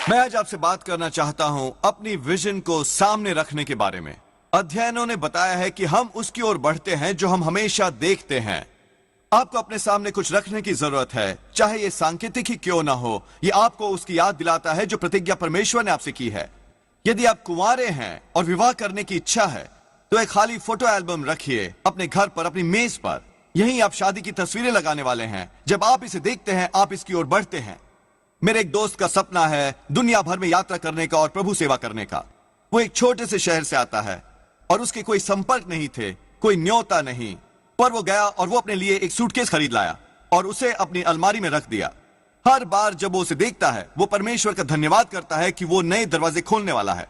मैं आज आपसे बात करना चाहता हूं अपनी विजन को सामने रखने के बारे में। अध्ययनों ने बताया है कि हम उसकी ओर बढ़ते हैं जो हम हमेशा देखते हैं। आपको अपने सामने कुछ रखने की जरूरत है, चाहे ये सांकेतिक ही क्यों ना हो। ये आपको उसकी याद दिलाता है जो प्रतिज्ञा परमेश्वर ने आपसे की है। यदि आप कुंवारे हैं और विवाह करने की इच्छा है तो एक खाली फोटो एल्बम रखिए अपने घर पर, अपनी मेज पर। यहीं आप शादी की तस्वीरें लगाने वाले हैं। जब आप इसे देखते हैं आप इसकी ओर बढ़ते हैं। मेरे एक दोस्त का सपना है दुनिया भर में यात्रा करने का और प्रभु सेवा करने का। वो एक छोटे से शहर से आता है और उसके कोई संपर्क नहीं थे, कोई न्योता नहीं, पर वो गया और वो अपने लिए एक सूटकेस खरीद लाया और उसे अपनी अलमारी में रख दिया। हर बार जब वो उसे देखता है वो परमेश्वर का धन्यवाद करता है कि वो नए दरवाजे खोलने वाला है।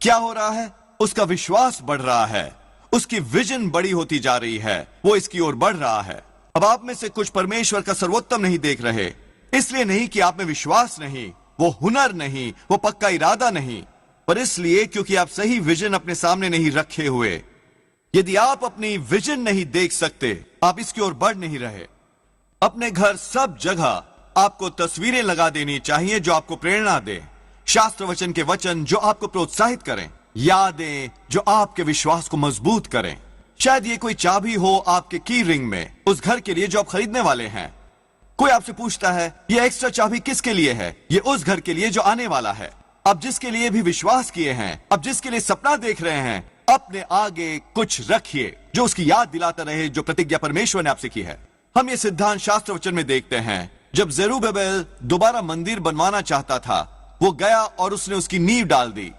क्या हो रहा है? उसका विश्वास बढ़ रहा है, उसकी विजन बड़ी होती जा रही है, वो इसकी ओर बढ़ रहा है। अब आप में से कुछ परमेश्वर का सर्वोत्तम नहीं देख रहे, इसलिए नहीं कि आप में विश्वास नहीं, वो हुनर नहीं, वो पक्का इरादा नहीं, पर इसलिए क्योंकि आप सही विजन अपने सामने नहीं रखे हुए। यदि आप अपनी विजन नहीं देख सकते, आप इसकी ओर बढ़ नहीं रहे। अपने घर सब जगह आपको तस्वीरें लगा देनी चाहिए जो आपको प्रेरणा दे, शास्त्र वचन के वचन जो आपको प्रोत्साहित करें, यादें जो आपके विश्वास को मजबूत करें। शायद ये कोई चाबी हो आपके की रिंग में उस घर के लिए जो आप खरीदने वाले हैं। कोई आपसे पूछता है ये एक्स्ट्रा चाबी किसके लिए है? ये उस घर के लिए जो आने वाला है। अब जिसके लिए भी विश्वास किए हैं, अब जिसके लिए सपना देख रहे हैं, अपने आगे कुछ रखिए जो उसकी याद दिलाता रहे जो प्रतिज्ञा परमेश्वर ने आपसे की है। हम ये सिद्धांत शास्त्र वचन में देखते हैं। जब जेरुब्बाबेल दोबारा मंदिर बनवाना चाहता था, वो गया और उसने उसकी नींव डाल दी,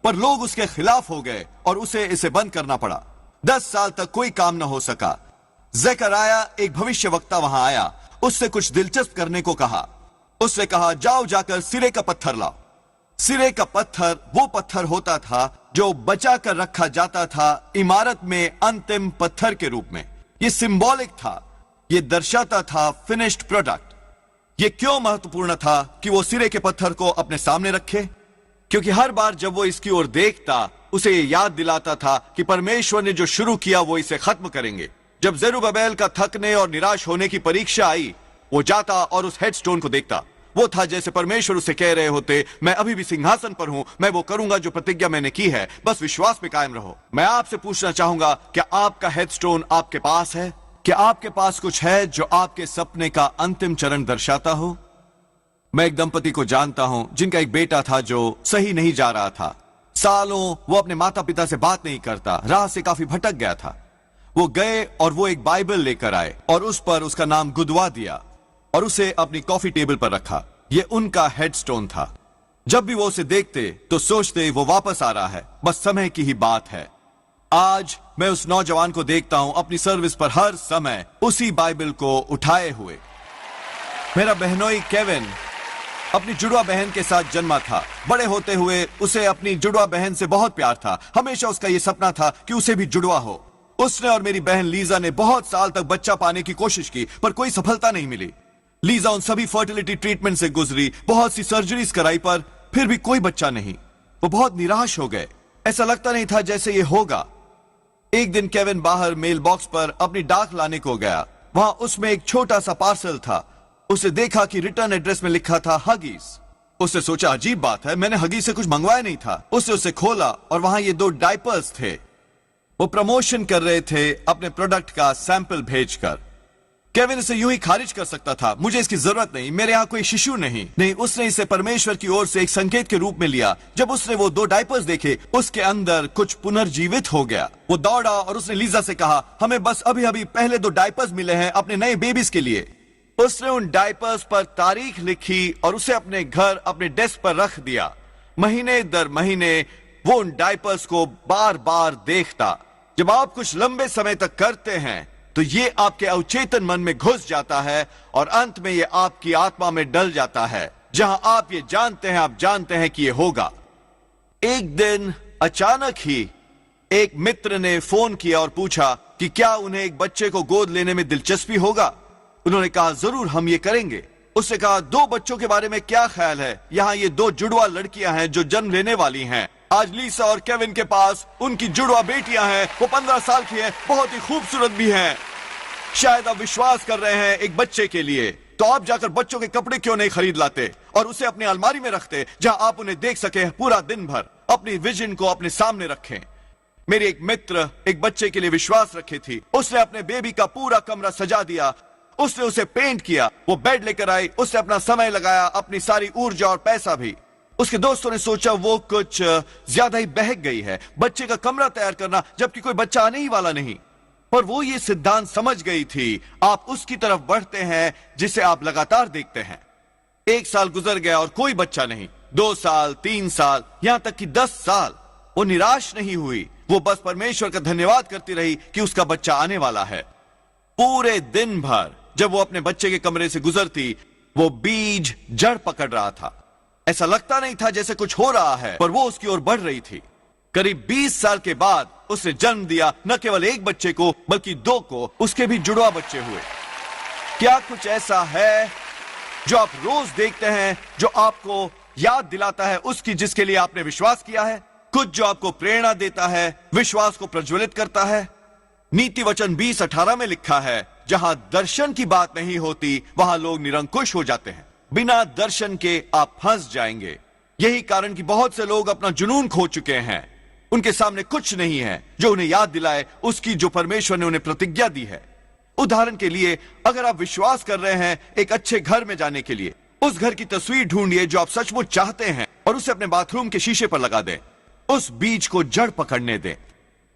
पर लोग उसके खिलाफ हो गए और उसे इसे बंद करना पड़ा। 10 साल तक कोई काम न हो सका। ज़करयाह एक भविष्यवक्ता वहां आया, उससे कुछ दिलचस्प करने को कहा। उसने कहा जाओ जाकर सिरे का पत्थर लाओ। सिरे का पत्थर वो पत्थर होता था जो बचा कर रखा जाता था इमारत में अंतिम पत्थर के रूप में। ये सिंबॉलिक था, ये दर्शाता था फिनिश्ड प्रोडक्ट। ये क्यों महत्वपूर्ण था कि वो सिरे के पत्थर को अपने सामने रखे? क्योंकि हर बार जब वो इसकी ओर देखता उसे ये याद दिलाता था कि परमेश्वर ने जो शुरू किया वो इसे खत्म करेंगे। जब जेरुब्बाबेल का थकने और निराश होने की परीक्षा आई, वो जाता और उस हेडस्टोन को देखता। वो था जैसे परमेश्वर उसे कह रहे होते, मैं अभी भी सिंहासन पर हूं, मैं वो करूंगा जो प्रतिज्ञा मैंने की है, बस विश्वास में कायम रहो। मैं आपसे पूछना चाहूंगा, क्या आपका हेडस्टोन आपके पास है? क्या आपके पास कुछ है जो आपके सपने का अंतिम चरण दर्शाता हो? मैं एक दंपति को जानता हूं जिनका एक बेटा था जो सही नहीं जा रहा था। सालों वो अपने माता पिता से बात नहीं करता, राह से काफी भटक गया था। वो गए और वो एक बाइबल लेकर आए और उस पर उसका नाम गुदवा दिया और उसे अपनी कॉफी टेबल पर रखा। ये उनका हेडस्टोन था। जब भी वो उसे देखते तो सोचते वो वापस आ रहा है, बस समय की ही बात है। आज मैं उस नौजवान को देखता हूं अपनी सर्विस पर हर समय उसी बाइबल को उठाए हुए। मेरा बहनोई केविन अपनी जुड़वा बहन के साथ जन्मा था। बड़े होते हुए उसे अपनी जुड़वा बहन से बहुत प्यार था। हमेशा उसका यह सपना था कि उसे भी जुड़वा हो। उसने और मेरी बहन लीजा ने बहुत साल तक बच्चा पाने की कोशिश की, पर कोई सफलता नहीं मिली। लीजा उन सभी फर्टिलिटी ट्रीटमेंट से गुजरी, बहुत सी सर्जरीज कराई, पर फिर भी कोई बच्चा नहीं। वो बहुत निराश हो गए। ऐसा लगता नहीं था जैसे ये होगा। एक दिन केविन बाहर मेल बॉक्स पर अपनी डाक लाने को गया। वहां उसमें एक छोटा सा पार्सल था। उसे देखा कि रिटर्न एड्रेस में लिखा था हगीज। उसने सोचा अजीब बात है, मैंने हगीज से कुछ मंगवाया नहीं था। उसने उसे खोला और वहां ये 2 डायपर्स थे। वो प्रमोशन कर रहे थे अपने प्रोडक्ट का सैंपल भेजकर। केविन इसे यूं ही खारिज कर सकता था, मुझे इसकी जरूरत नहीं, मेरे यहां कोई शिशु नहीं। उसने इसे परमेश्वर की ओर से एक संकेत के रूप में लिया। जब उसने वो 2 डायपर्स देखे, उसके अंदर कुछ पुनर्जीवित हो गया। वो दौड़ा और उसने लीजा से कहा, हमें बस अभी अभी पहले 2 डायपर्स मिले हैं अपने नए बेबीज के लिए। उसने उन डायपर्स पर तारीख लिखी और उसे अपने घर अपने डेस्क पर रख दिया। महीने दर महीने वो उन डायपर्स को बार बार देखता। जब आप कुछ लंबे समय तक करते हैं तो ये आपके अवचेतन मन में घुस जाता है और अंत में ये आपकी आत्मा में डल जाता है, जहां आप ये जानते हैं, आप जानते हैं कि ये होगा। एक दिन अचानक ही एक मित्र ने फोन किया और पूछा कि क्या उन्हें एक बच्चे को गोद लेने में दिलचस्पी होगा। उन्होंने कहा जरूर, हम ये करेंगे। उसने कहा 2 बच्चों के बारे में क्या ख्याल है? यहाँ ये 2 जुड़वा लड़कियां हैं जो जन्म लेने वाली हैं। आज लीसा और केविन के पास उनकी जुड़वा बेटियां हैं। वो 15 साल की हैं, बहुत ही खूबसूरत भी हैं। शायद आप विश्वास कर रहे हैं एक बच्चे के लिए, तो आप जाकर बच्चों के कपड़े क्यों नहीं खरीद लाते और उसे अपनी अलमारी में रखते जहां आप उन्हें देख सके पूरा दिन भर। अपनी विजन को अपने सामने रखें। मेरी एक मित्र एक बच्चे के लिए विश्वास रखी थी। उसने अपने बेबी का पूरा कमरा सजा दिया, उसने उसे पेंट किया, वो बेड लेकर आई, उसने अपना समय लगाया, अपनी सारी ऊर्जा और पैसा भी। उसके दोस्तों ने सोचा वो कुछ ज्यादा ही बहक गई है, बच्चे का कमरा तैयार करना जबकि कोई बच्चा आने ही वाला नहीं। पर वो ये सिद्धांत समझ गई थी, आप उसकी तरफ बढ़ते हैं जिसे आप लगातार देखते हैं। 1 साल गुजर गया और कोई बच्चा नहीं, 2 साल, 3 साल, यहां तक कि 10 साल। वो निराश नहीं हुई, वो बस परमेश्वर का धन्यवाद करती रही कि उसका बच्चा आने वाला है। पूरे दिन भर जब वो अपने बच्चे के कमरे से गुजरती, वो बीज जड़ पकड़ रहा था। ऐसा लगता नहीं था जैसे कुछ हो रहा है, पर वो उसकी ओर बढ़ रही थी। करीब 20 साल के बाद उसने जन्म दिया, न केवल एक बच्चे को बल्कि 2 को, उसके भी जुड़वा बच्चे हुए। क्या कुछ ऐसा है जो आप रोज देखते हैं, जो आपको याद दिलाता है उसकी जिसके लिए आपने विश्वास किया है? कुछ जो आपको प्रेरणा देता है, विश्वास को प्रज्वलित करता है? नीति वचन 20:18 में लिखा है, जहां दर्शन की बात नहीं होती वहां लोग निरंकुश हो जाते हैं। बिना दर्शन के आप फंस जाएंगे। यही कारण कि बहुत से लोग अपना जुनून खो चुके हैं। उनके सामने कुछ नहीं है जो उन्हें याद दिलाए उसकी जो परमेश्वर ने उन्हें प्रतिज्ञा दी है। उदाहरण के लिए, अगर आप विश्वास कर रहे हैं एक अच्छे घर में जाने के लिए, उस घर की तस्वीर ढूंढिए जो आप सचमुच चाहते हैं और उसे अपने बाथरूम के शीशे पर लगा दें। उस बीज को जड़ पकड़ने दें।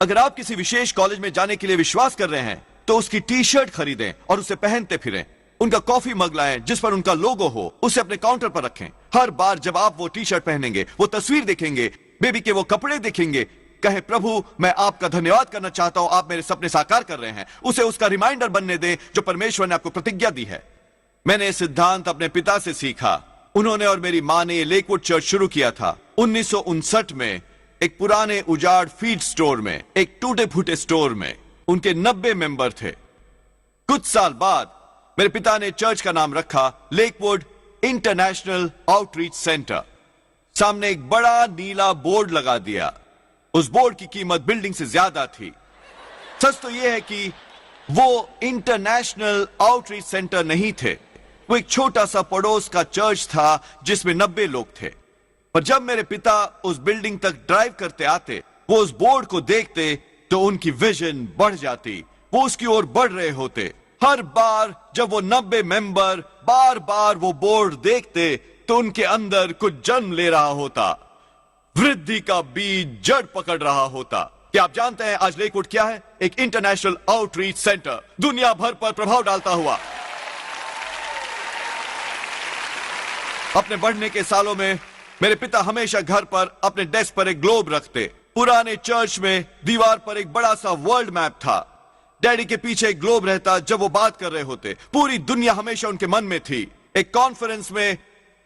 अगर आप किसी विशेष कॉलेज में जाने के लिए विश्वास कर रहे हैं तो उसकी टी-शर्ट खरीदें और उसे पहनते फिरें। उनका कॉफी मग लाएं जिस पर उनका लोगो हो, उसे अपने काउंटर पर रखें। हर बार जब आप वो टी-शर्ट पहनेंगे, वो तस्वीर देखेंगे, बेबी के वो कपड़े देखेंगे, कहे प्रभु मैं आपका धन्यवाद करना चाहता हूं, आप मेरे सपने साकार कर रहे हैं। उसे उसका रिमाइंडर बनने दें जो परमेश्वर ने आपको प्रतिज्ञा दी है। मैंने ये सिद्धांत अपने पिता से सीखा। उन्होंने और मेरी मां ने लेकवुड चर्च शुरू किया था 1959 में, एक पुराने उजाड़ फीड स्टोर में, एक टूटे फूटे स्टोर में। उनके 90 मेंबर थे। कुछ साल बाद मेरे पिता ने चर्च का नाम रखा लेकवुड इंटरनेशनल आउटरीच सेंटर। सामने एक बड़ा नीला बोर्ड लगा दिया। उस बोर्ड की कीमत बिल्डिंग से ज्यादा थी। सच तो यह है कि वो इंटरनेशनल आउटरीच सेंटर नहीं थे, वो एक छोटा सा पड़ोस का चर्च था जिसमें 90 लोग थे। पर जब मेरे पिता उस बिल्डिंग तक ड्राइव करते आते, वो उस बोर्ड को देखते तो उनकी विजन बढ़ जाती। वो उसकी ओर बढ़ रहे होते। हर बार जब वो 90 मेंबर बार बार वो बोर्ड देखते तो उनके अंदर कुछ जन्म ले रहा होता, वृद्धि का बीज जड़ पकड़ रहा होता। क्या आप जानते हैं आज लेकवुड क्या है? एक इंटरनेशनल आउटरीच सेंटर, दुनिया भर पर प्रभाव डालता हुआ। अपने बढ़ने के सालों में मेरे पिता हमेशा घर पर अपने डेस्क पर एक ग्लोब रखते। पुराने चर्च में दीवार पर एक बड़ा सा वर्ल्ड मैप था। डैडी के पीछे एक ग्लोब रहता जब वो बात कर रहे होते। पूरी दुनिया हमेशा उनके मन में थी। एक कॉन्फ्रेंस में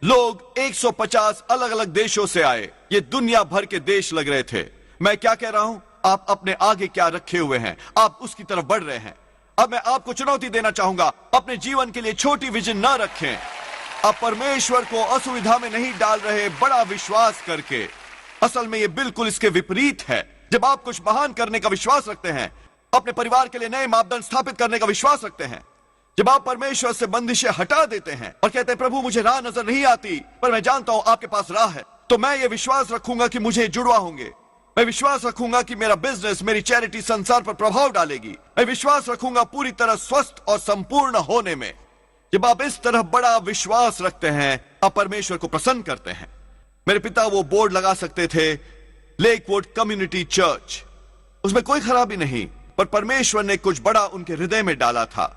लोग 150 अलग अलग देशों से आए। ये दुनिया भर के देश लग रहे थे। मैं क्या कह रहा हूं? आप अपने आगे क्या रखे हुए हैं, आप उसकी तरफ बढ़ रहे हैं। अब मैं आपको चुनौती देना चाहूंगा, अपने जीवन के लिए छोटी विजन न रखें। आप परमेश्वर को असुविधा में नहीं डाल रहे बड़ा विश्वास करके। असल में यह बिल्कुल इसके विपरीत है। जब आप कुछ महान करने का विश्वास रखते हैं, अपने परिवार के लिए नए मापदंड स्थापित करने का विश्वास रखते हैं, जब आप परमेश्वर से बंदिशें हटा देते हैं और कहते हैं प्रभु मुझे राह नजर नहीं आती पर मैं जानता हूं आपके पास राह है, तो मैं ये विश्वास रखूंगा कि मुझे जुड़वा होंगे। मैं विश्वास रखूंगा कि मेरा बिजनेस, मेरी चैरिटी संसार पर प्रभाव डालेगी। मैं विश्वास रखूंगा पूरी तरह स्वस्थ और संपूर्ण होने में। जब आप इस तरह बड़ा विश्वास रखते हैं, आप परमेश्वर को प्रसन्न करते हैं। मेरे पिता वो बोर्ड लगा सकते थे, लेकवुड कम्युनिटी चर्च। उसमें कोई खराबी नहीं, पर परमेश्वर ने कुछ बड़ा उनके हृदय में डाला था।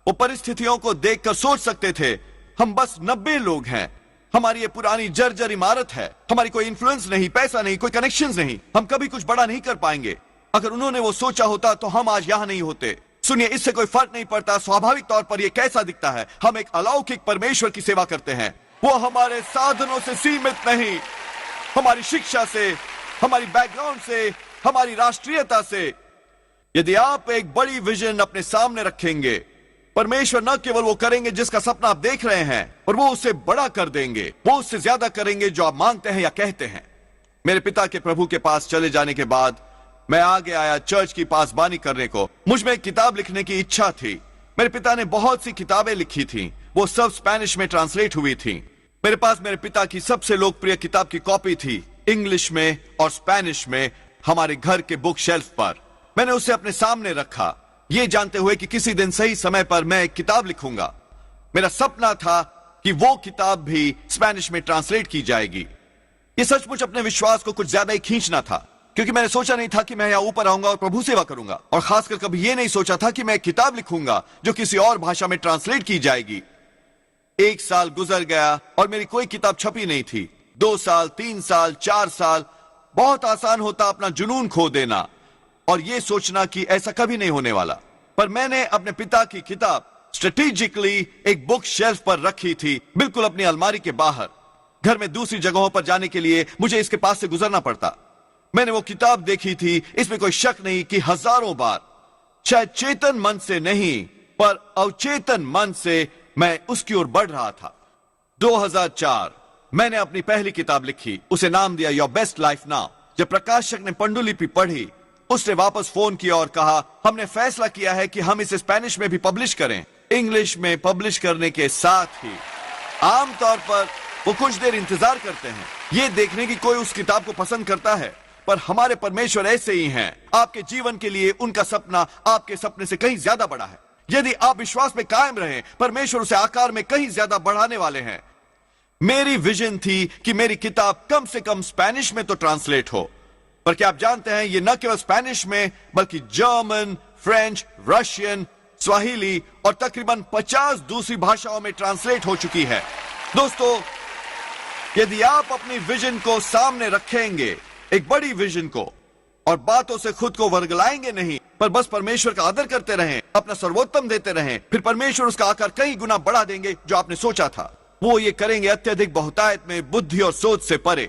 वो परिस्थितियों को देखकर सोच सकते थे, हम बस 90 लोग हैं, हमारी ये पुरानी जर्जर इमारत है, हमारी कोई इन्फ्लुएंस नहीं, पैसा नहीं, कोई कनेक्शंस नहीं, हम कभी कुछ बड़ा नहीं कर पाएंगे। अगर उन्होंने वो सोचा होता तो हम आज यहां नहीं होते। सुनिए, इससे कोई फर्क नहीं पड़ता स्वाभाविक तौर पर ये कैसा दिखता है। हम एक अलौकिक परमेश्वर की सेवा करते हैं। वो हमारे साधनों से सीमित नहीं, हमारी शिक्षा से, हमारी बैकग्राउंड से, हमारी राष्ट्रीयता से। यदि आप एक बड़ी विजन अपने सामने रखेंगे, परमेश्वर न केवल वो करेंगे जिसका सपना आप देख रहे हैं, और वो उसे बड़ा कर देंगे। वो उससे ज्यादा करेंगे जो आप मांगते हैं या कहते हैं। मेरे पिता के प्रभु के पास चले जाने के बाद मैं आगे आया चर्च की पासबानी करने को। मुझ में एक किताब लिखने की इच्छा थी। मेरे पिता ने बहुत सी किताबें लिखी थी, वो सब स्पेनिश में ट्रांसलेट हुई थी। मेरे पास मेरे पिता की सबसे लोकप्रिय किताब की कॉपी थी, इंग्लिश में और स्पेनिश में, हमारे घर के बुक शेल्फ पर। मैंने उसे अपने सामने रखा, ये जानते हुए कि किसी दिन सही समय पर मैं एक किताब लिखूंगा। मेरा सपना था कि वो किताब भी स्पेनिश में ट्रांसलेट की जाएगी। ये सचमुच अपने विश्वास को कुछ ज्यादा ही खींचना था, क्योंकि मैंने सोचा नहीं था कि मैं यहां ऊपर आऊंगा और प्रभु सेवा करूंगा, और खासकर कभी यह नहीं सोचा था कि मैं एक किताब लिखूंगा जो किसी और भाषा में ट्रांसलेट की जाएगी। 1 साल गुजर गया और मेरी कोई किताब छपी नहीं थी। 2 साल, 3 साल, 4 साल। बहुत आसान होता अपना जुनून खो देना और यह सोचना कि ऐसा कभी नहीं होने वाला। पर मैंने अपने पिता की किताब स्ट्रेटेजिकली एक बुक शेल्फ पर रखी थी, बिल्कुल अपनी अलमारी के बाहर। घर में दूसरी जगहों पर जाने के लिए मुझे इसके पास से गुजरना पड़ता। मैंने वो किताब देखी थी, इसमें कोई शक नहीं कि हजारों बार, शायद चेतन मन से नहीं पर अवचेतन मन से मैं उसकी ओर बढ़ रहा था। 2004 मैंने अपनी पहली किताब लिखी, उसे नाम दिया योर बेस्ट लाइफ नाउ। जब प्रकाशक ने पांडुलिपि पढ़ी, उसने वापस फोन किया और कहा, हमने फैसला किया है कि हम इसे स्पेनिश में भी पब्लिश करें। इंग्लिश में पब्लिश करने के साथ ही आमतौर पर वो कुछ देर इंतजार करते हैं, ये देखने की कोई उस किताब को पसंद करता है। पर हमारे परमेश्वर ऐसे ही हैं। आपके जीवन के लिए उनका सपना आपके सपने से कहीं ज्यादा बड़ा है। यदि आप विश्वास में कायम रहें, परमेश्वर उसे आकार में कहीं ज्यादा बढ़ाने वाले हैं। मेरी विजन थी कि मेरी किताब कम से कम स्पेनिश में तो ट्रांसलेट हो। पर क्या आप जानते हैं, ये न केवल स्पेनिश में बल्कि जर्मन, फ्रेंच, रशियन, स्वाहिली और तकरीबन 50 दूसरी भाषाओं में ट्रांसलेट हो चुकी है। दोस्तों, यदि आप अपनी विजन को सामने रखेंगे, एक बड़ी विजन को, और बातों से खुद को वर्गलाएंगे नहीं, पर बस परमेश्वर का आदर करते रहें, अपना सर्वोत्तम देते रहें, फिर परमेश्वर उसका आकार कई गुना बढ़ा देंगे जो आपने सोचा था। वो ये करेंगे अत्यधिक बहुतायत में, बुद्धि और सोच से परे।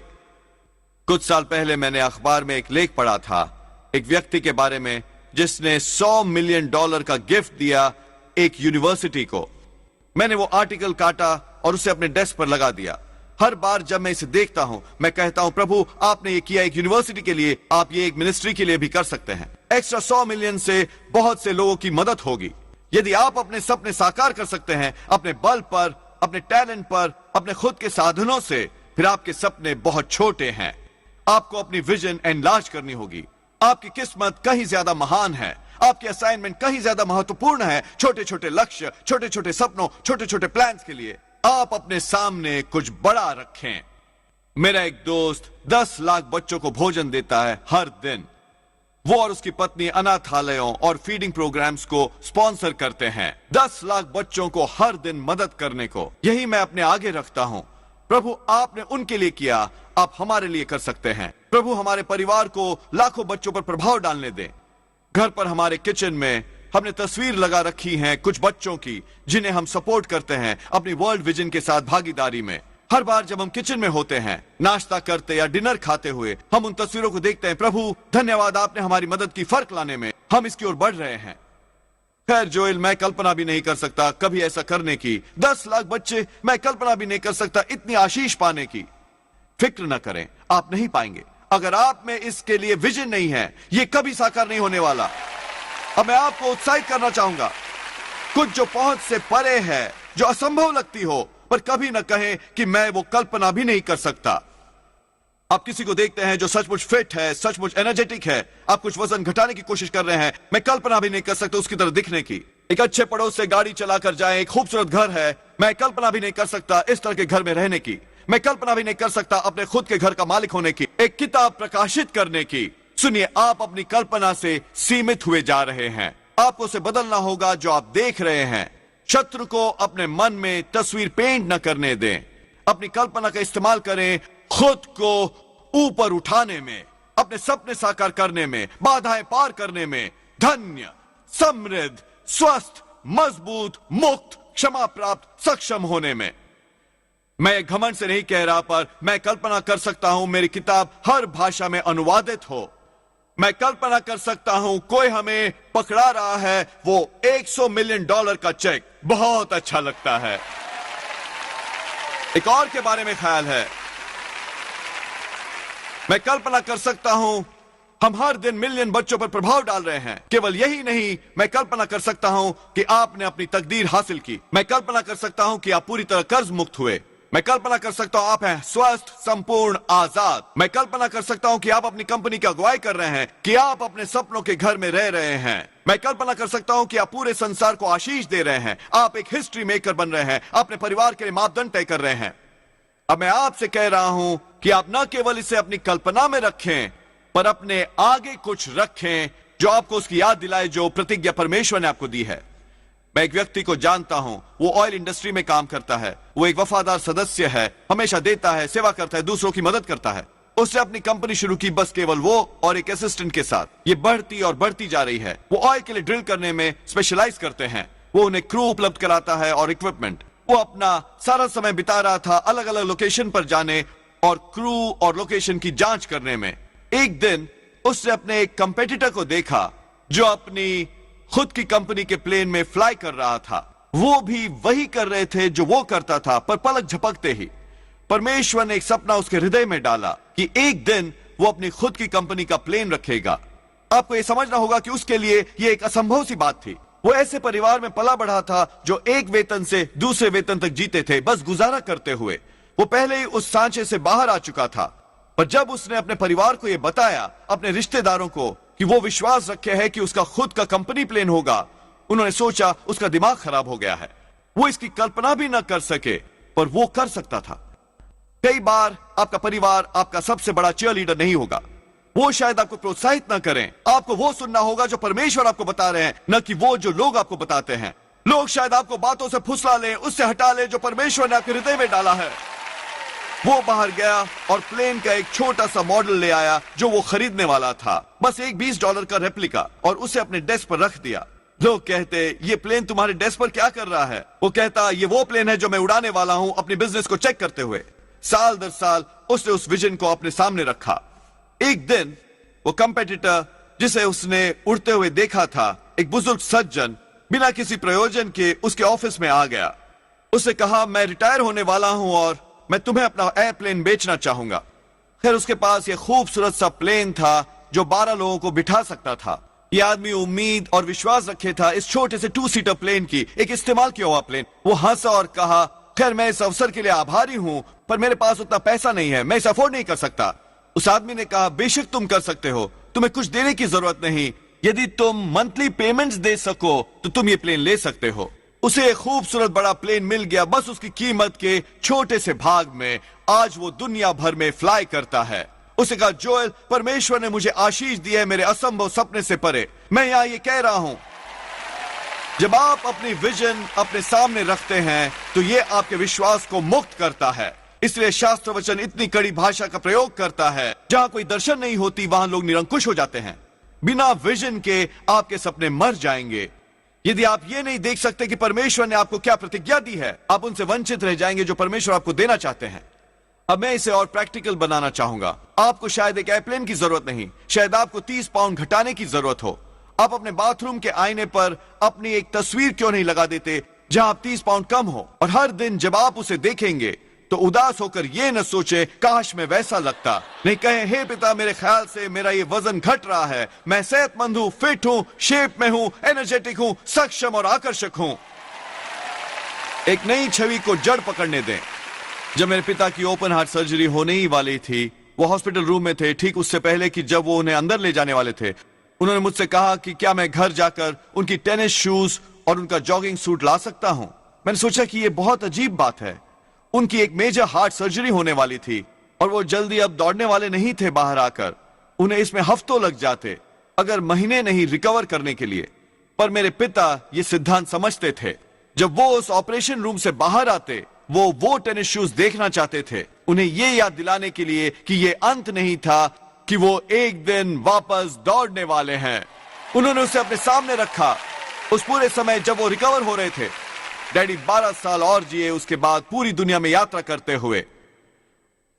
कुछ साल पहले मैंने अखबार में एक लेख पढ़ा था, एक व्यक्ति के बारे में जिसने $100 मिलियन का गिफ्ट दिया एक यूनिवर्सिटी को। मैंने वो आर्टिकल काटा और उसे अपने डेस्क पर लगा दिया। हर बार जब मैं इसे देखता हूं, मैं कहता हूं, प्रभु आपने ये किया एक यूनिवर्सिटी के लिए, आप ये एक मिनिस्ट्री के लिए भी कर सकते हैं। एक्स्ट्रा 100 मिलियन से बहुत से लोगों की मदद होगी। यदि आप अपने सपने साकार कर सकते हैं अपने बल पर, अपने टैलेंट पर, अपने खुद के साधनों से, फिर आपके सपने बहुत छोटे हैं। आपको अपनी विजन एनलार्ज करनी होगी। आपकी किस्मत कहीं ज्यादा महान है, आपकी असाइनमेंट कहीं ज्यादा महत्वपूर्ण है। छोटे छोटे लक्ष्य, छोटे छोटे सपनों, छोटे छोटे प्लान्स के लिए आप अपने सामने कुछ बड़ा रखें। मेरा एक दोस्त 10 लाख बच्चों को भोजन देता है हर दिन। वो और उसकी पत्नी अनाथालयों और फीडिंग प्रोग्राम्स को स्पॉन्सर करते हैं, 10 लाख बच्चों को हर दिन मदद करने को। यही मैं अपने आगे रखता हूं। प्रभु आपने उनके लिए किया, आप हमारे लिए कर सकते हैं। प्रभु हमारे परिवार को लाखों बच्चों पर प्रभाव डालने दें। घर पर हमारे किचन में हमने तस्वीर लगा रखी है कुछ बच्चों की जिन्हें हम सपोर्ट करते हैं अपनी वर्ल्ड विजन के साथ भागीदारी में। हर बार जब हम किचन में होते हैं, नाश्ता करते या डिनर खाते हुए, हम उन तस्वीरों को देखते हैं। प्रभु धन्यवाद, आपने हमारी मदद की, फर्क लाने में हम इसकी ओर बढ़ रहे हैं। खैर जोएल, मैं कल्पना भी नहीं कर सकता कभी ऐसा करने की। 10 लाख बच्चे, मैं कल्पना भी नहीं कर सकता इतनी आशीष पाने की। फिक्र न करें, आप नहीं पाएंगे। अगर आप में इसके लिए विजन नहीं है, ये कभी साकार नहीं होने वाला। अब मैं आपको उत्साहित करना चाहूंगा, कुछ जो पहुंच से परे है, जो असंभव लगती हो, पर कभी न कहें कि मैं वो कल्पना भी नहीं कर सकता। आप किसी को देखते हैं जो सचमुच फिट है, सचमुच एनर्जेटिक है, आप कुछ वजन घटाने की कोशिश कर रहे हैं, मैं कल्पना भी नहीं कर सकता उसकी तरह दिखने की। एक अच्छे पड़ोस से गाड़ी चलाकर जाएं, एक खूबसूरत घर है, मैं कल्पना भी नहीं कर सकता इस तरह के घर में रहने की। मैं कल्पना भी नहीं कर सकता अपने खुद के घर का मालिक होने की, एक किताब प्रकाशित करने की। सुनिए, आप अपनी कल्पना से सीमित हुए जा रहे हैं। आपको उसे बदलना होगा जो आप देख रहे हैं। शत्रु को अपने मन में तस्वीर पेंट न करने दें। अपनी कल्पना का इस्तेमाल करें खुद को ऊपर उठाने में, अपने सपने साकार करने में, बाधाएं पार करने में, धन्य, समृद्ध, स्वस्थ, मजबूत, मुक्त, क्षमा प्राप्त, सक्षम होने में। मैं घमंड से नहीं कह रहा, पर मैं कल्पना कर सकता हूं मेरी किताब हर भाषा में अनुवादित हो। मैं कल्पना कर सकता हूं कोई हमें पकड़ा रहा है, वो $100 मिलियन का चेक, बहुत अच्छा लगता है। एक और के बारे में ख्याल है, मैं कल्पना कर सकता हूं हम हर दिन मिलियन बच्चों पर प्रभाव डाल रहे हैं। केवल यही नहीं, मैं कल्पना कर सकता हूं कि आपने अपनी तकदीर हासिल की। मैं कल्पना कर सकता हूं कि आप पूरी तरह कर्ज मुक्त हुए। मैं कल्पना कर सकता हूं आप हैं स्वस्थ, संपूर्ण, आजाद। मैं कल्पना कर सकता हूं कि आप अपनी कंपनी की अगुवाई कर रहे हैं, कि आप अपने सपनों के घर में रह रहे हैं। मैं कल्पना कर सकता हूं कि आप पूरे संसार को आशीष दे रहे हैं। आप एक हिस्ट्री मेकर बन रहे हैं, अपने परिवार के लिए मापदंड तय कर रहे हैं। अब मैं आपसे कह रहा हूं कि आप न केवल इसे अपनी कल्पना में रखें, पर अपने आगे कुछ रखें जो आपको उसकी याद दिलाए जो प्रतिज्ञा परमेश्वर ने आपको दी है। मैं एक व्यक्ति को जानता हूं, वो ऑयल इंडस्ट्री में काम करता है। वो एक वफादार सदस्य है, हमेशा देता है, सेवा करता है, दूसरों की मदद करता है। उसने अपनी कंपनी शुरू की बस केवल वो और एक असिस्टेंट के साथ। ये बढ़ती और बढ़ती जा रही है। वो ऑयल के लिए ड्रिल करने में स्पेशलाइज करते हैं। वो उन्हें क्रू उपलब्ध कराता है और इक्विपमेंट। वो अपना सारा समय बिता रहा था अलग अलग लोकेशन पर जाने और क्रू और लोकेशन की जांच करने में। एक दिन उसने अपने एक कंपेटिटर को देखा जो अपनी खुद की कंपनी के प्लेन में फ्लाई कर रहा था। वो भी वही कर रहे थे जो वो करता था, पर पलक झपकते ही परमेश्वर ने एक सपना उसके हृदय में डाला कि एक दिन वो अपनी खुद की कंपनी का प्लेन रखेगा। आपको यह समझना होगा कि उसके लिए यह एक असंभव सी बात थी। वो ऐसे परिवार में पला बढ़ा था जो एक वेतन से दूसरे वेतन तक जीते थे, बस गुजारा करते हुए। वो पहले ही उस सांचे से बाहर आ चुका था। पर जब उसने अपने परिवार को यह बताया, अपने रिश्तेदारों को, कि वो विश्वास रखे है कि उसका खुद का कंपनी प्लेन होगा, उन्होंने सोचा उसका दिमाग खराब हो गया है। वो इसकी कल्पना भी न कर सके, पर वो कर सकता था। कई बार आपका परिवार आपका सबसे बड़ा चीयरलीडर नहीं होगा। वो शायद आपको प्रोत्साहित न करें। आपको वो सुनना होगा जो परमेश्वर आपको बता रहे हैं, न कि वो जो लोग आपको बताते हैं। लोग शायद आपको बातों से फुसला लें, उससे हटा लें जो परमेश्वर ने आपके हृदय में डाला है। वो बाहर गया और प्लेन का एक छोटा सा मॉडल ले आया जो वो खरीदने वाला था, बस एक $20 का रेप्लिका, और उसे अपने डेस्क पर रख दिया। लोग कहते, ये प्लेन तुम्हारे डेस्क पर क्या कर रहा है? वो कहता, ये वो प्लेन है जो मैं उड़ाने वाला हूं, अपनी बिजनेस को चेक करते हुए। साल दर साल उसने उस विजन को अपने सामने रखा। एक दिन वो कंपेटिटर जिसे उसने उड़ते हुए देखा था, एक बुजुर्ग सज्जन, बिना किसी प्रयोजन के उसके ऑफिस में आ गया। उसने कहा, मैं रिटायर होने वाला हूं और मैं तुम्हें अपना एयरप्लेन बेचना चाहूंगा। खैर, उसके पास यह खूबसूरत सा प्लेन था जो 12 लोगों को बिठा सकता था। यह आदमी उम्मीद और विश्वास रखे था इस छोटे से 2 सीटर प्लेन की, एक इस्तेमाल किया हुआ प्लेन। वो हंसा और कहा, खैर मैं इस अवसर के लिए आभारी हूं, पर मेरे पास उतना पैसा नहीं है, मैं इसे अफोर्ड नहीं कर सकता। उस आदमी ने कहा, बेशक तुम कर सकते हो, तुम्हें कुछ देने की जरूरत नहीं। यदि तुम मंथली पेमेंट्स दे सको तो तुम ये प्लेन ले सकते हो। उसे एक खूबसूरत बड़ा प्लेन मिल गया, बस उसकी कीमत के छोटे से भाग में। आज वो दुनिया भर में फ्लाई करता है। उसे कहा, जोएल, परमेश्वर ने मुझे आशीष दी है मेरे असंभव सपने से परे। मैं यहां ये कह रहा हूं, जब आप अपनी विजन अपने सामने रखते हैं तो ये आपके विश्वास को मुक्त करता है। इसलिए शास्त्र वचन इतनी कड़ी भाषा का प्रयोग करता है। जहां कोई दर्शन नहीं होती वहां लोग निरंकुश हो जाते हैं। बिना विजन के आपके सपने मर जाएंगे। यदि आप ये नहीं देख सकते कि परमेश्वर ने आपको क्या प्रतिज्ञा दी है, आप उनसे वंचित रह जाएंगे जो परमेश्वर आपको देना चाहते हैं। अब मैं इसे और प्रैक्टिकल बनाना चाहूंगा। आपको शायद एक एयरप्लेन की जरूरत नहीं, शायद आपको 30 पाउंड घटाने की जरूरत हो। आप अपने बाथरूम के आईने पर अपनी एक तस्वीर क्यों नहीं लगा देते जहां आप 30 पाउंड कम हो, और हर दिन जब आप उसे देखेंगे तो उदास होकर यह न सोचे, काश मैं वैसा लगता। नहीं कहें, हे पिता, मेरे ख्याल से मेरा ये वजन घट रहा है, मैं सेहतमंद हूं, फिट हूं, शेप में हूं, एनर्जेटिक हूं, सक्षम और आकर्षक हूं। एक नई छवि को जड़ पकड़ने दें। जब मेरे पिता की ओपन हार्ट सर्जरी होने ही वाली थी, वो हॉस्पिटल रूम में थे, ठीक उससे पहले कि जब वो उन्हें अंदर ले जाने वाले थे। उन्होंने मुझसे कहा कि क्या मैं घर जाकर उनकी टेनिस शूज और उनका जॉगिंग सूट ला सकता हूं। मैंने सोचा कि यह बहुत अजीब बात है। उनकी एक मेजर हार्ट सर्जरी होने वाली थी और वो जल्दी अब दौड़ने वाले नहीं थे बाहर आकर। उन्हें इसमें हफ्तों लग जाते, अगर महीने नहीं, रिकवर करने के लिए। पर मेरे पिता ये सिद्धांत समझते थे। जब वो उस ऑपरेशन रूम से बाहर आते, वो टेनिस शूज देखना चाहते थे, उन्हें ये याद दिलाने के लिए कि ये अंत नहीं था, कि वो एक दिन वापस दौड़ने वाले हैं। उन्होंने उसे अपने सामने रखा उस पूरे समय जब वो रिकवर हो रहे थे। डैडी 12 साल और जिए, उसके बाद पूरी दुनिया में यात्रा करते हुए।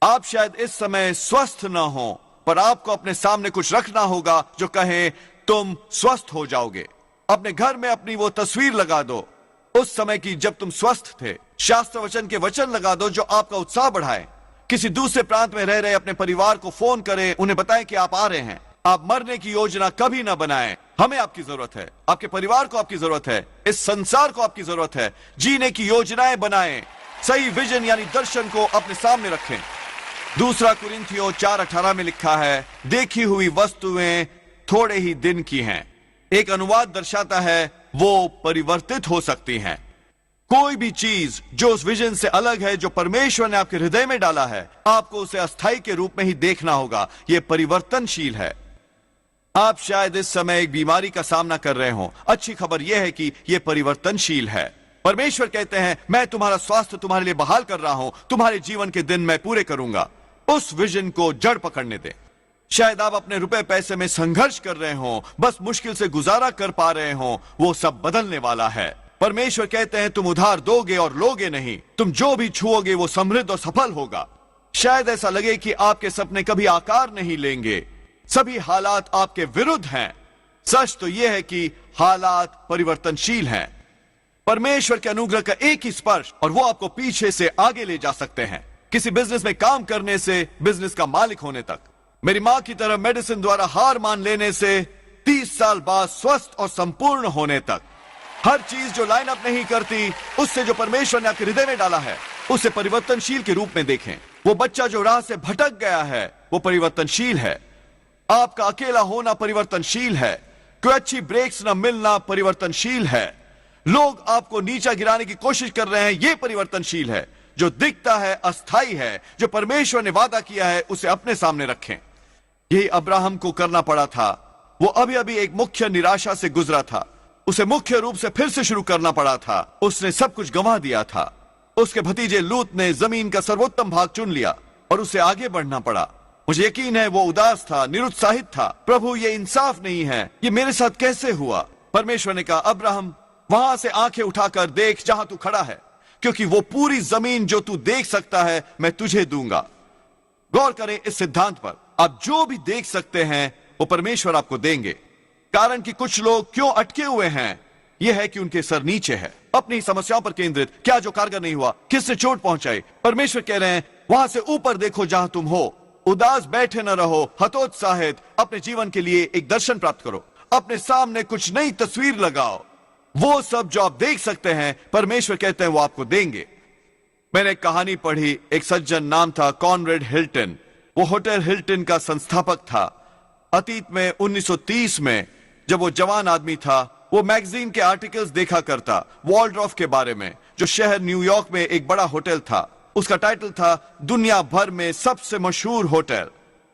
आप शायद इस समय स्वस्थ न हो, पर आपको अपने सामने कुछ रखना होगा जो कहे, तुम स्वस्थ हो जाओगे। अपने घर में अपनी वो तस्वीर लगा दो उस समय की जब तुम स्वस्थ थे। शास्त्र वचन के वचन लगा दो जो आपका उत्साह बढ़ाए। किसी दूसरे प्रांत में रह रहे अपने परिवार को फोन करें, उन्हें बताएं कि आप आ रहे हैं। आप मरने की योजना कभी ना बनाएं। हमें आपकी जरूरत है, आपके परिवार को आपकी जरूरत है, इस संसार को आपकी जरूरत है। जीने की योजनाएं बनाएं, सही विजन यानी दर्शन को अपने सामने रखें। दूसरा कुरिन्थियों 4:18 में लिखा है, देखी हुई वस्तुएं थोड़े ही दिन की हैं। एक अनुवाद दर्शाता है वो परिवर्तित हो सकती हैं। कोई भी चीज जो उस विजन से अलग है जो परमेश्वर ने आपके हृदय में डाला है, आपको उसे अस्थाई के रूप में ही देखना होगा। यह परिवर्तनशील है। आप शायद इस समय एक बीमारी का सामना कर रहे हो। अच्छी खबर यह है कि यह परिवर्तनशील है। परमेश्वर कहते हैं, मैं तुम्हारा स्वास्थ्य तुम्हारे लिए बहाल कर रहा हूं, तुम्हारे जीवन के दिन मैं पूरे करूंगा। उस विजन को जड़ पकड़ने दें। शायद आप अपने रुपए पैसे में संघर्ष कर रहे हो, बस मुश्किल से गुजारा कर पा रहे हो, वो सब बदलने वाला है। परमेश्वर कहते हैं, तुम उधार दोगे और लोगे नहीं, तुम जो भी छुओगे वो समृद्ध और सफल होगा। शायद ऐसा लगे कि आपके सपने कभी आकार नहीं लेंगे, सभी हालात आपके विरुद्ध हैं। सच तो यह है कि हालात परिवर्तनशील हैं। परमेश्वर के अनुग्रह का एक ही स्पर्श और वो आपको पीछे से आगे ले जा सकते हैं, किसी बिजनेस में काम करने से बिजनेस का मालिक होने तक। मेरी मां की तरह मेडिसिन द्वारा हार मान लेने से 30 साल बाद स्वस्थ और संपूर्ण होने तक। हर चीज जो लाइन अप नहीं करती, उससे जो परमेश्वर ने आपके हृदय में डाला है, उसे परिवर्तनशील के रूप में देखें। वो बच्चा जो राह से भटक गया है, वो परिवर्तनशील है। आपका अकेला होना परिवर्तनशील है। कोई अच्छी ब्रेक्स न मिलना परिवर्तनशील है। लोग आपको नीचा गिराने की कोशिश कर रहे हैं, यह परिवर्तनशील है। जो दिखता है अस्थाई है, जो परमेश्वर ने वादा किया है उसे अपने सामने रखें। यही अब्राहम को करना पड़ा था। वो अभी अभी एक मुख्य निराशा से गुजरा था। उसे मुख्य रूप से फिर से शुरू करना पड़ा था। उसने सब कुछ गंवा दिया था। उसके भतीजे लूत ने जमीन का सर्वोत्तम भाग चुन लिया और उसे आगे बढ़ना पड़ा। मुझे यकीन है वो उदास था, निरुत्साहित था। प्रभु, ये इंसाफ नहीं है, ये मेरे साथ कैसे हुआ? परमेश्वर ने कहा, अब्राहम वहां से आंखें उठाकर देख जहां तू खड़ा है, क्योंकि वो पूरी जमीन जो तू देख सकता है मैं तुझे दूंगा। गौर करें इस सिद्धांत पर, आप जो भी देख सकते हैं वो परमेश्वर आपको देंगे। कारण कि कुछ लोग क्यों अटके हुए हैं, यह है कि उनके सर नीचे है, अपनी समस्याओं पर केंद्रित। क्या जो कारगर नहीं हुआ, किससे चोट पहुंचाई? परमेश्वर कह रहे हैं, वहां से ऊपर देखो जहां तुम हो। उदास बैठे न रहो, हतोत्साहित। अपने जीवन के लिए एक दर्शन प्राप्त करो। अपने सामने कुछ नई तस्वीर लगाओ। वो सब जो आप देख सकते हैं, परमेश्वर कहते हैं वो आपको देंगे। मैंने एक कहानी पढ़ी। एक सज्जन, नाम था कॉनरेड हिल्टन। वो होटल हिल्टन का संस्थापक था। अतीत में 1930 में जब वो जवान आदमी था, वो मैगजीन के आर्टिकल्स देखा करता वॉल्ड्रॉफ के बारे में, जो शहर न्यूयॉर्क में एक बड़ा होटल था। उसका टाइटल था दुनिया भर में सबसे मशहूर होटल।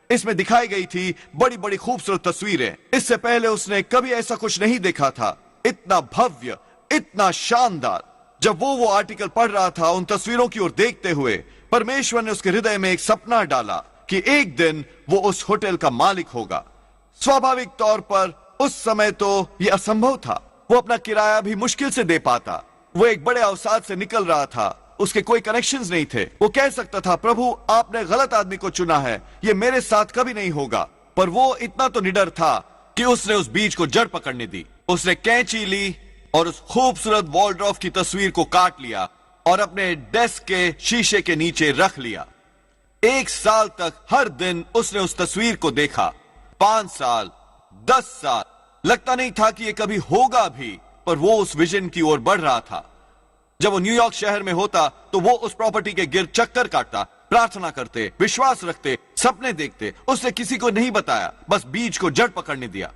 इसमें दिखाई गई थी बड़ी बड़ी खूबसूरत तस्वीरें। इससे पहले उसने कभी ऐसा कुछ नहीं देखा था, इतना भव्य, इतना शानदार। जब वो आर्टिकल पढ़ रहा था, उन तस्वीरों की ओर देखते हुए परमेश्वर ने उसके हृदय में एक सपना डाला कि एक दिन वो उस होटल का मालिक होगा। स्वाभाविक तौर पर उस समय तो यह असंभव था। वो अपना किराया भी मुश्किल से दे पाता। वो एक बड़े अवसाद से निकल रहा था। उसके कोई कनेक्शंस नहीं थे। वो कह सकता था, प्रभु आपने गलत आदमी को चुना है, ये मेरे साथ कभी नहीं होगा। पर वो इतना तो निडर था कि उसने उस बीज को जड़ पकड़ने दी। उसने कैंची ली और उस खूबसूरत वॉल्ड्रॉफ की तस्वीर को काट लिया और अपने डेस्क के शीशे के नीचे रख लिया। 1 साल तक हर दिन उसने उस तस्वीर को देखा। 5 साल, 10 साल, लगता नहीं था कि यह कभी होगा भी, पर वो उस विजन की ओर बढ़ रहा था। जब वो न्यूयॉर्क शहर में होता तो वो उस प्रॉपर्टी के गिर्द चक्कर काटता, प्रार्थना करते, विश्वास रखते, सपने देखते। उसने किसी को नहीं बताया, बस बीज को जड़ पकड़ने दिया।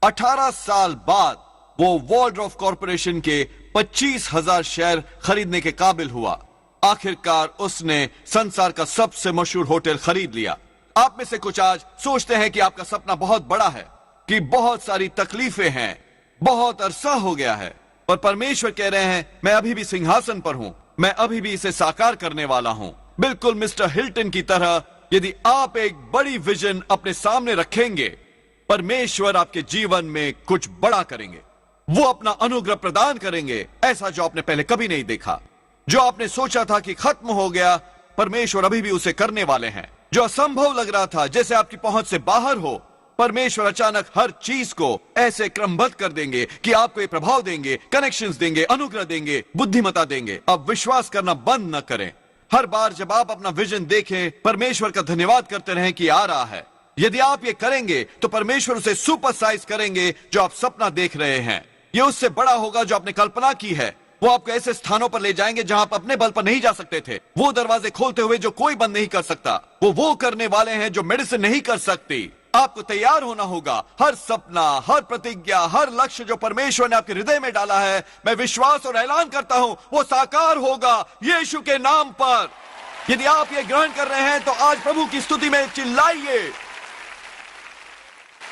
18 साल बाद वो वॉल्ड्रॉफ कॉर्पोरेशन के 25,000 शेयर खरीदने के काबिल हुआ। आखिरकार उसने संसार का सबसे मशहूर होटल खरीद लिया। आप में से कुछ आज सोचते हैं कि आपका सपना बहुत बड़ा है, कि बहुत सारी तकलीफें हैं, बहुत अरसा हो गया है। पर परमेश्वर कह रहे हैं, मैं अभी भी सिंहासन पर हूं, मैं अभी भी इसे साकार करने वाला हूं। बिल्कुल मिस्टर हिल्टन की तरह, यदि आप एक बड़ी विजन अपने सामने रखेंगे, परमेश्वर आपके जीवन में कुछ बड़ा करेंगे। वो अपना अनुग्रह प्रदान करेंगे, ऐसा जो आपने पहले कभी नहीं देखा। जो आपने सोचा था कि खत्म हो गया, परमेश्वर अभी भी उसे करने वाले हैं। जो असंभव लग रहा था, जैसे आपकी पहुंच से बाहर हो, परमेश्वर अचानक हर चीज को ऐसे क्रमबद्ध कर देंगे कि आपको ये प्रभाव देंगे, कनेक्शंस देंगे, अनुग्रह देंगे, बुद्धिमता देंगे। अब विश्वास करना बंद न करें। हर बार जब आप अपना विजन देखें, परमेश्वर का धन्यवाद करते रहें कि आ रहा है। यदि आप ये करेंगे तो परमेश्वर उसे सुपर साइज करेंगे जो आप सपना देख रहे हैं। ये उससे बड़ा होगा जो आपने कल्पना की है। वो आपको ऐसे स्थानों पर ले जाएंगे जहां आप अपने बल पर नहीं जा सकते थे। वो दरवाजे खोलते हुए जो कोई बंद नहीं कर सकता। वो करने वाले हैं जो मेडिसिन नहीं कर सकती। आपको तैयार होना होगा। हर सपना, हर प्रतिज्ञा, हर लक्ष्य जो परमेश्वर ने आपके हृदय में डाला है, मैं विश्वास और ऐलान करता हूं वो साकार होगा यीशु के नाम पर। यदि आप ये ग्रहण कर रहे हैं तो आज प्रभु की स्तुति में चिल्लाइए।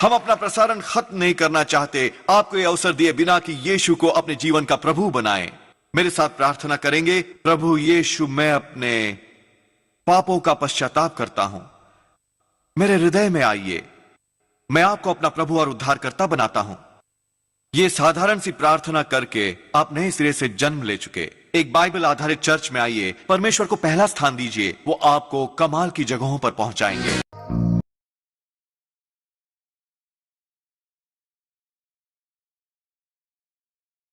हम अपना प्रसारण खत्म नहीं करना चाहते, आपको यह अवसर दिए बिना कि यीशु को अपने जीवन का प्रभु बनाएं। मेरे साथ प्रार्थना करेंगे। प्रभु यीशु, मैं अपने पापों का पश्चाताप करता हूं, मेरे हृदय में आइए। मैं आपको अपना प्रभु और उद्धारकर्ता बनाता हूं। यह साधारण सी प्रार्थना करके आप नए सिरे से जन्म ले चुके एक बाइबल आधारित चर्च में आइए। परमेश्वर को पहला स्थान दीजिए, वो आपको कमाल की जगहों पर पहुंचाएंगे।